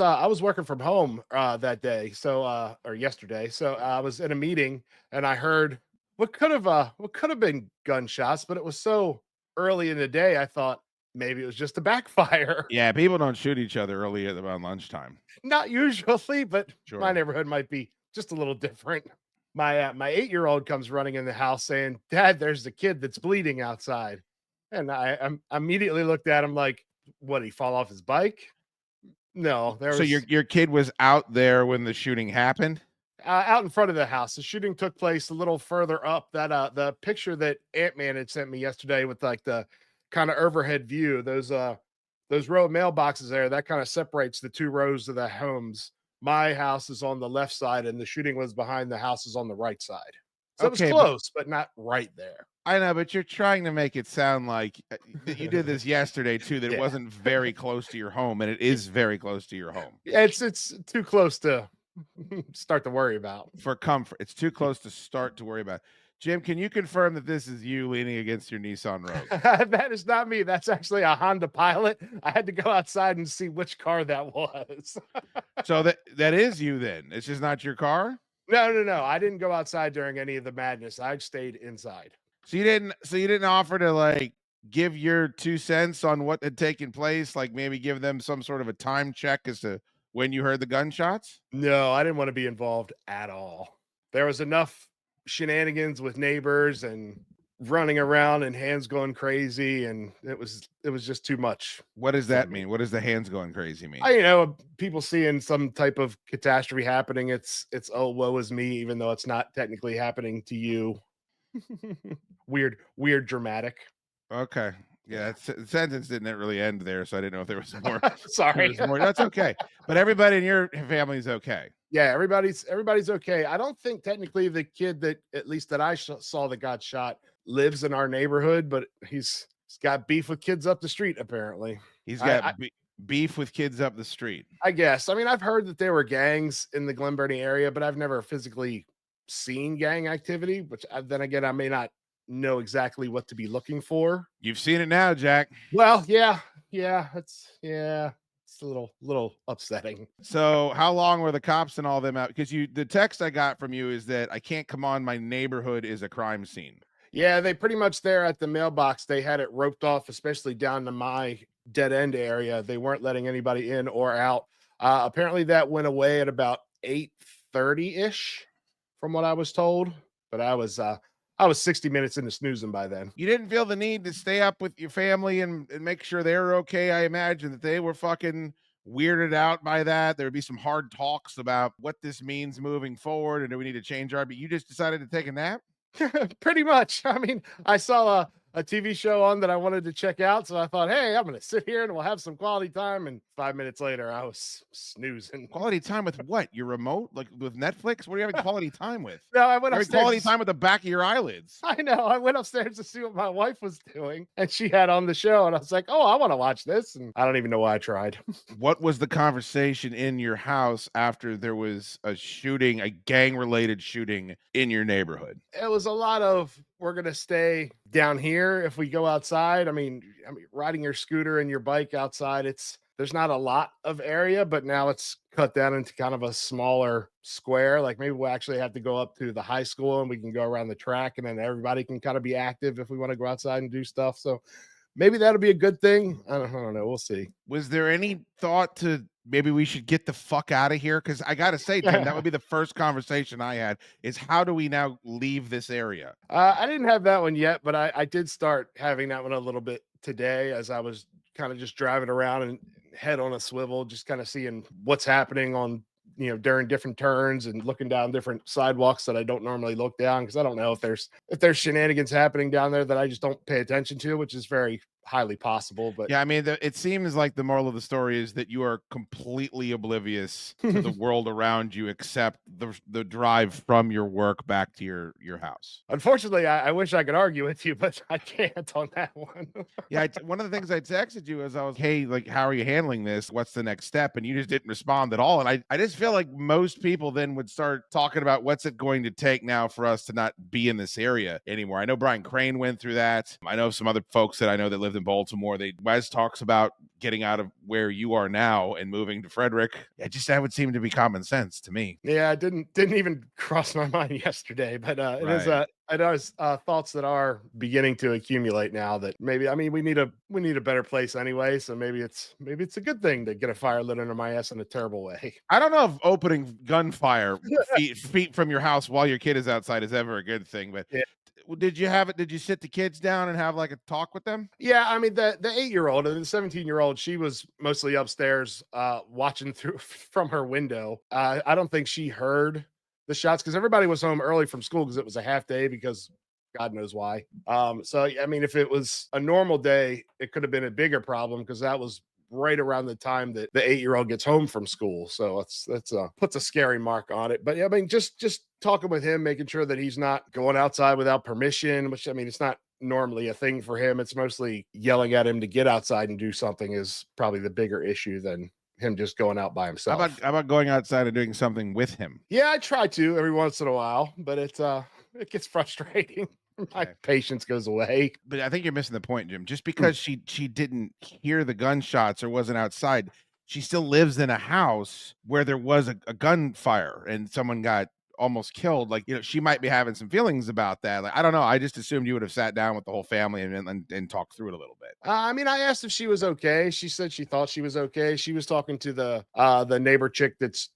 I was working from home that day, so or yesterday. So I was in a meeting and I heard what could have been gunshots, but it was so early in the day. I thought maybe it was just a backfire. Yeah, people don't shoot each other early at around lunchtime. Not usually, but my Sure. neighborhood might be just a little different. My 8-year-old comes running in the house saying, "Dad, there's the kid that's bleeding outside," and I immediately looked at him like, "What? He fall off his bike?" No, there So your was your kid was out there when the shooting happened? out in front of the house. The shooting took place a little further up. That the picture that Ant-Man had sent me yesterday with like the kind of overhead view, those row of mailboxes there, that kind of separates the two rows of the homes. My house is on the left side and the shooting was behind the houses on the right side. So it was Okay, but close, but not right there. I know, but you're trying to make it sound like that you did this yesterday too, that it Yeah. wasn't very close to your home, and it is very close to your home. Yeah, it's too close to start to worry about. For comfort. It's too close to start to worry about. Jim, can you confirm that this is you leaning against your Nissan Rogue? That is not me. That's actually a Honda Pilot. I had to go outside and see which car that was. So that is you then. It's just not your car? No, no, no. I didn't go outside during any of the madness. I stayed inside. So you didn't offer to like give your 2 cents on what had taken place, like maybe give them some sort of a time check as to when you heard the gunshots? No, I didn't want to be involved at all. There was enough shenanigans with neighbors and running around and hands going crazy, and it was just too much What does for that me. mean? What does the hands going crazy mean? People seeing some type of catastrophe happening, it's oh woe is me, even though it's not technically happening to you. Weird, dramatic. Okay. Yeah, Yeah. the sentence didn't really end there, so I didn't know if there was more. There Sorry. was more. That's okay. But everybody in your family's okay. Yeah, everybody's okay. I don't think technically the kid that at least that I saw that got shot lives in our neighborhood, but he's got beef with kids up the street apparently. He's I got I, beef with kids up the street. I guess. I mean, I've heard that there were gangs in the Glen Burnie area, but I've never physically seen gang activity. Which then again, I may not know exactly what to be looking for. You've seen it now, Jack. Well, it's a little upsetting. So, how long were the cops and all them out? Because the text I got from you is that I can't come on. My neighborhood is a crime scene. Yeah, they pretty much there at the mailbox, they had it roped off, especially down to my dead end area. They weren't letting anybody in or out. Apparently that went away at about 8:30-ish from what I was told, but I was 60 minutes into snoozing by then. You didn't feel the need to stay up with your family and make sure they're okay. I imagine that they were fucking weirded out by that. There would be some hard talks about what this means moving forward, and do we need to change our? But you just decided to take a nap. Pretty much. I mean, I saw a TV show on that I wanted to check out, so I thought, "Hey, I'm gonna sit here and we'll have some quality time." And 5 minutes later, I was snoozing. Quality time with what? Your remote? Like with Netflix? What are you having quality time with? No, I went Having upstairs. quality time with the back of your eyelids. I know. I went upstairs to see what my wife was doing, and she had on the show, and I was like, "Oh, I want to watch this." And I don't even know why I tried. What was the conversation in your house after there was a shooting, a gang-related shooting in your neighborhood? It was a lot of we're gonna stay down here if we go outside. I mean, riding your scooter and your bike outside, there's not a lot of area, but now it's cut down into kind of a smaller square. Like maybe we'll actually have to go up to the high school and we can go around the track and then everybody can kind of be active if we want to go outside and do stuff. So maybe that'll be a good thing. I don't know. We'll see. Was there any thought to maybe we should get the fuck out of here? Because I gotta say, Jim, that would be the first conversation I had is how do we now leave this area? I didn't have that one yet, but I did start having that one a little bit today as I was kind of just driving around and head on a swivel, just kind of seeing what's happening on, during different turns and looking down different sidewalks that I don't normally look down because I don't know if there's shenanigans happening down there that I just don't pay attention to, which is very highly possible. But Yeah, I mean, it seems like the moral of the story is that you are completely oblivious to the world around you, except the drive from your work back to your house. unfortunately, I wish I could argue with you, but I can't on that one. Yeah, one of the things I texted you is I was, hey, like, how are you handling this? What's the next step? And you just didn't respond at all. And I just feel like most people then would start talking about what's it going to take now for us to not be in this area anymore. I know Brian Crane went through that. I know some other folks that I know that lived in in Baltimore. Wes talks about getting out of where you are now and moving to Frederick. That would seem to be common sense to me. Yeah, it didn't even cross my mind yesterday, but Right. it is thoughts that are beginning to accumulate now that maybe I mean we need a better place anyway, so maybe it's a good thing to get a fire lit under my ass in a terrible way. I don't know if opening gunfire feet from your house while your kid is outside is ever a good thing, but Yeah. did you have it? Did you sit the kids down and have like a talk with them? Yeah, I mean the 8-year-old and the 17-year-old, she was mostly upstairs watching through from her window. I don't think she heard the shots because everybody was home early from school because it was a half day because God knows why. So I mean, if it was a normal day, it could have been a bigger problem because that was right around the time that the 8-year-old gets home from school. So that's puts a scary mark on it. But yeah, I mean, just talking with him, making sure that he's not going outside without permission, which I mean, it's not normally a thing for him. It's mostly yelling at him to get outside and do something is probably the bigger issue than him just going out by himself. How about going outside and doing something with him? Yeah, I try to every once in a while, but it gets frustrating. My Okay. patience goes away. But I think you're missing the point, Jim. Just Mm. because she didn't hear the gunshots or wasn't outside, she still lives in a house where there was a gunfire and someone got almost killed. Like, she might be having some feelings about that. Like, I don't know. I just assumed you would have sat down with the whole family and talked through it a little bit. I mean, I asked if she was okay. She said she thought she was okay. She was talking to the neighbor chick that's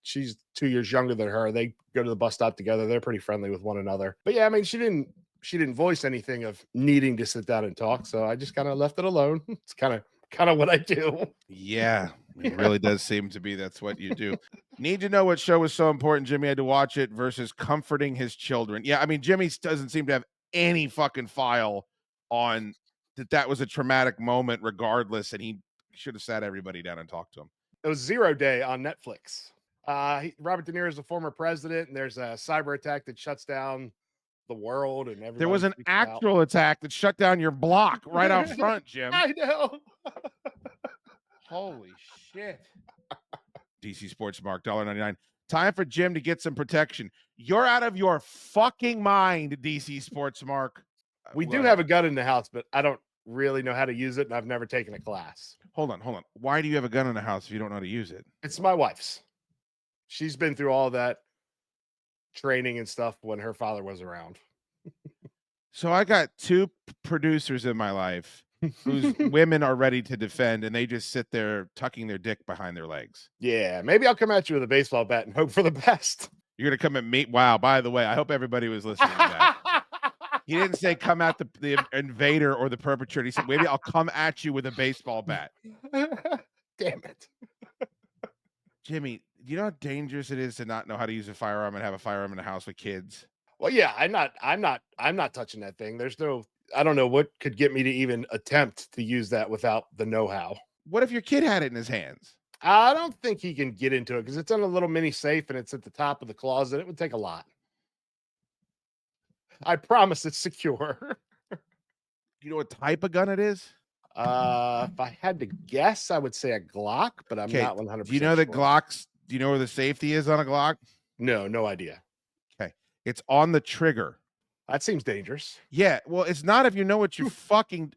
she's 2 years younger than her. They go to the bus stop together. They're pretty friendly with one another. But yeah, I mean, she didn't voice anything of needing to sit down and talk. So I just kind of left it alone. It's kind of what I do. Yeah, it Yeah. really does seem to be that's what you do. Need to know what show was so important. Jimmy had to watch it versus comforting his children. Yeah, I mean, Jimmy doesn't seem to have any fucking file on that was a traumatic moment, regardless, and he should have sat everybody down and talked to him. It was Zero Day on Netflix. Robert De Niro is a former president, and there's a cyber attack that shuts down the world, and There everybody was an freaks out. actual attack that shut down your block right out front, Jim. I know. Holy shit. DC Sports Mark, $1.99. Time for Jim to get some protection. You're out of your fucking mind, DC Sports Mark. We do have a gun in the house, but I don't really know how to use it, and I've never taken a class. Hold on. Why do you have a gun in the house if you don't know how to use it? It's my wife's. She's been through all that training and stuff when her father was around. So I got two producers in my life whose women are ready to defend, and they just sit there tucking their dick behind their legs. Yeah, maybe I'll come at you with a baseball bat and hope for the best. You're gonna come at me. Wow. By the way, I hope everybody was listening to that. He didn't say come at the invader or the perpetrator. He said maybe I'll come at you with a baseball bat. Damn it. Jimmy, do you know how dangerous it is to not know how to use a firearm and have a firearm in the house with kids? Well, yeah, I'm not touching that thing. I don't know what could get me to even attempt to use that without the know-how. What if your kid had it in his hands? I don't think he can get into it because it's in a little mini safe and it's at the top of the closet. It would take a lot. I promise it's secure. Do you know what type of gun it is? If I had to guess, I would say a Glock, but I'm Okay. not 100% Do you know that sure. Glocks? Do you know where the safety is on a Glock? No, no idea. Okay. It's on the trigger. That seems dangerous. Yeah. Well, it's not if you know what you're fucking.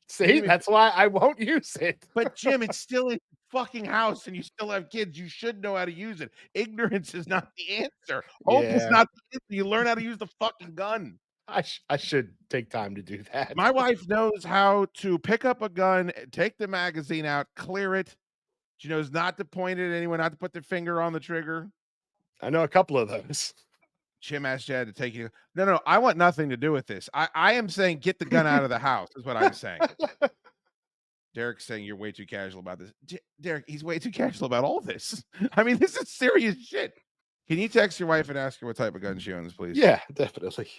See, that's why I won't use it. But Jim, it's still in your fucking house and you still have kids. You should know how to use it. Ignorance is not the answer. Hope is Yeah, not the answer. You learn how to use the fucking gun. I should take time to do that. My wife knows how to pick up a gun, take the magazine out, clear it. She knows not to point it at anyone, not to put their finger on the trigger. I know a couple of those. Jim asked Chad to take you. No, I want nothing to do with this. I am saying get the gun out of the house, is what I'm saying. Derek's saying you're way too casual about this. Derek, he's way too casual about all this. I mean, this is serious shit. Can you text your wife and ask her what type of gun she owns, please? Yeah, definitely.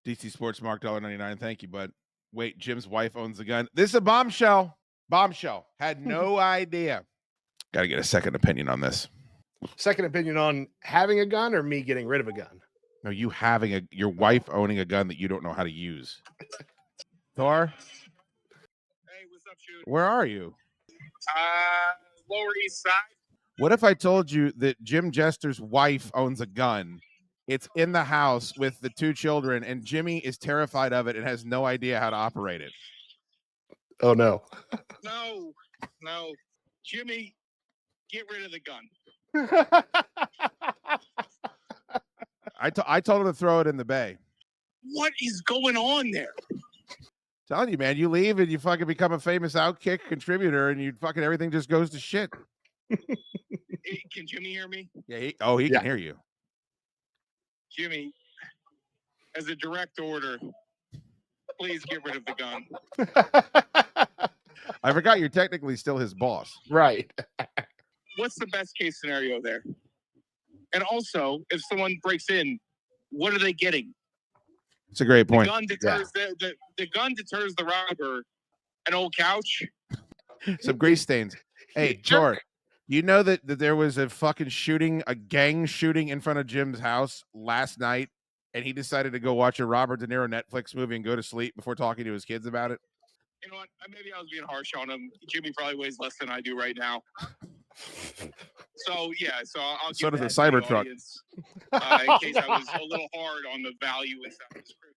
DC Sports Mark, $1.99. Thank you, bud. Wait, Jim's wife owns the gun. This is a bombshell. Bombshell. Had no idea. Got to get a second opinion on this. Second opinion on having a gun or me getting rid of a gun? No, you having your wife owning a gun that you don't know how to use. Thor? Hey, what's up, shoot? Where are you? Lower East Side. What if I told you that Jim Jester's wife owns a gun? It's in the house with the two children, and Jimmy is terrified of it and has no idea how to operate it. Oh no. No. Jimmy, get rid of the gun. I told him to throw it in the bay. What is going on there? Telling you, man, you leave and you fucking become a famous Outkick contributor, and you fucking everything just goes to shit. Hey, can Jimmy hear me? Yeah. He Yeah. can hear you. Jimmy, as a direct order, please get rid of the gun. I forgot you're technically still his boss. Right. What's the best case scenario there? And also, if someone breaks in, what are they getting? It's a great The point. gun deters the gun deters the robber. An old couch. Some grease stains. Hey, Tor, you know that there was a fucking shooting, a gang shooting in front of Jim's house last night, and he decided to go watch a Robert De Niro Netflix movie and go to sleep before talking to his kids about it? You know what? Maybe I was being harsh on him. Jimmy probably weighs less than I do right now. So yeah, I'll So give does that a to the Cybertruck. audience, in case I was a little hard on the value inside the script.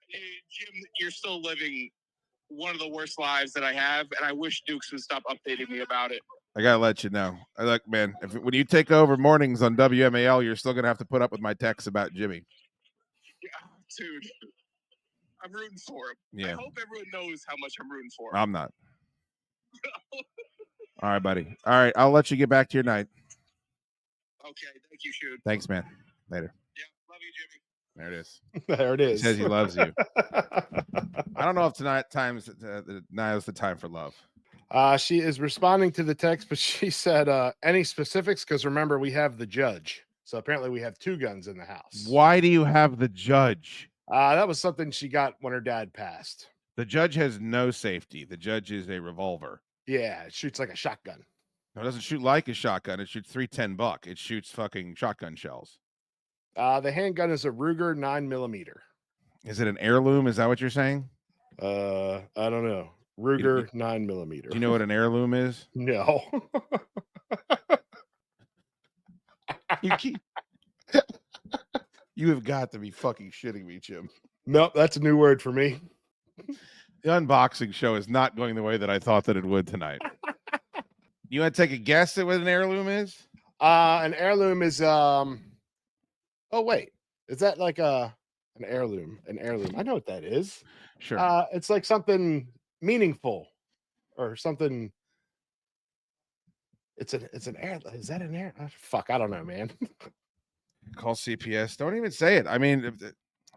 Hey, Jim, you're still living one of the worst lives that I have, and I wish Dukes would stop updating me about it. I gotta let you know. Look, man, when you take over mornings on WMAL, you're still gonna have to put up with my texts about Jimmy. Yeah, dude, I'm rooting for him. Yeah. I hope everyone knows how much I'm rooting for him. I'm not. All right, buddy. All right, I'll let you get back to your night. Okay, thank you, Shoot. Thanks, man. Later. Yeah, love you, Jimmy. There it is. There it He is. says he loves you. I don't know if now is the time for love. She is responding to the text, but she said, any specifics? Because remember, we have the judge. So apparently we have 2 guns in the house. Why do you have the judge? That was something she got when her dad passed. The judge has no safety. The judge is a revolver. Yeah, it shoots like a shotgun. No, it doesn't shoot like a shotgun. It shoots 310 buck. It shoots fucking shotgun shells. The handgun is a Ruger 9mm. Is it an heirloom? Is that what you're saying? I don't know. Ruger 9mm. Do you know what an heirloom is? No. You have got to be fucking shitting me, Jim. Nope, that's a new word for me. The unboxing show is not going the way that I thought that it would tonight. You want to take a guess at what an heirloom is? An heirloom is oh wait. Is that like an heirloom? An heirloom. I know what that is. Sure. It's like something meaningful or something. It's an heirloom. Is that an heir? Fuck, I don't know, man. Call CPS. Don't even say it. I mean,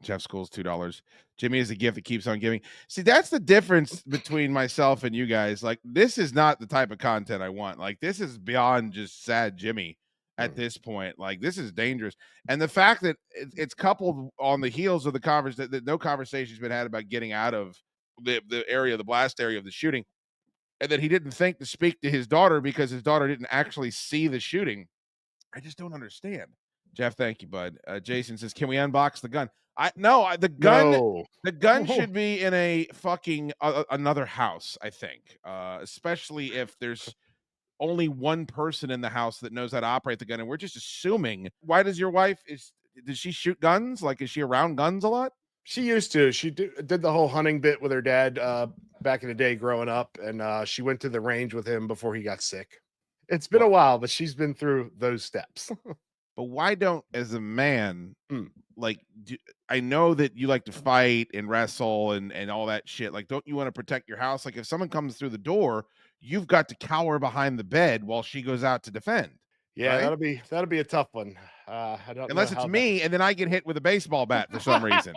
Jeff School's $2. Jimmy is a gift that keeps on giving. See, that's the difference between myself and you guys. Like, this is not the type of content I want. Like, this is beyond just sad Jimmy at this point. Like, this is dangerous. And the fact that it's coupled on the heels of the conversation, that no conversation's been had about getting out of the area, the blast area of the shooting, and that he didn't think to speak to his daughter because his daughter didn't actually see the shooting. I just don't understand. Jeff, thank you, bud. Jason says, "Can we unbox the gun?" The gun. No. The gun should be in a fucking another house. I think, especially if there's only one person in the house that knows how to operate the gun, and we're just assuming. Why does your wife does she shoot guns? Like, is she around guns a lot? She used to. She did the whole hunting bit with her dad back in the day growing up, and she went to the range with him before he got sick. It's been a while, but she's been through those steps. But why don't, as a man, I know that you like to fight and wrestle and all that shit. Like, don't you want to protect your house? Like, if someone comes through the door, you've got to cower behind the bed while she goes out to defend. Yeah, right? that'll be a tough one. I don't Unless know it's me, and then I get hit with a baseball bat for some reason.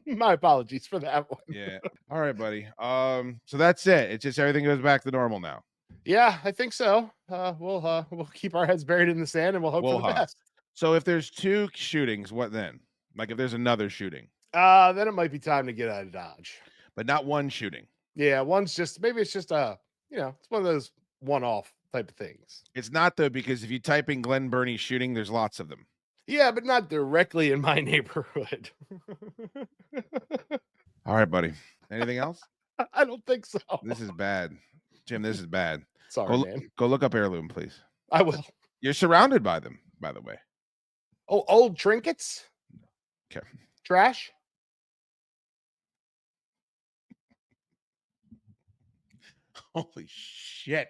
My apologies for that one. Yeah. All right, buddy. So that's it. It's just everything goes back to normal now. Yeah, I think so. We'll keep our heads buried in the sand and we'll hope for the best. So if there's 2 shootings, what then? Like, if there's another shooting, then it might be time to get out of Dodge. but not one shooting. Yeah, maybe it's just it's one of those one-off type of things. It's not, though, because if you type in Glen Burnie shooting, there's lots of them. Yeah, but not directly in my neighborhood. All right, buddy. Anything else? I don't think so. This is bad. Jim, this is bad. Sorry, man. Go look up heirloom, please. I will. You're surrounded by them, by the way. Oh, old trinkets? Okay. Trash? Holy shit.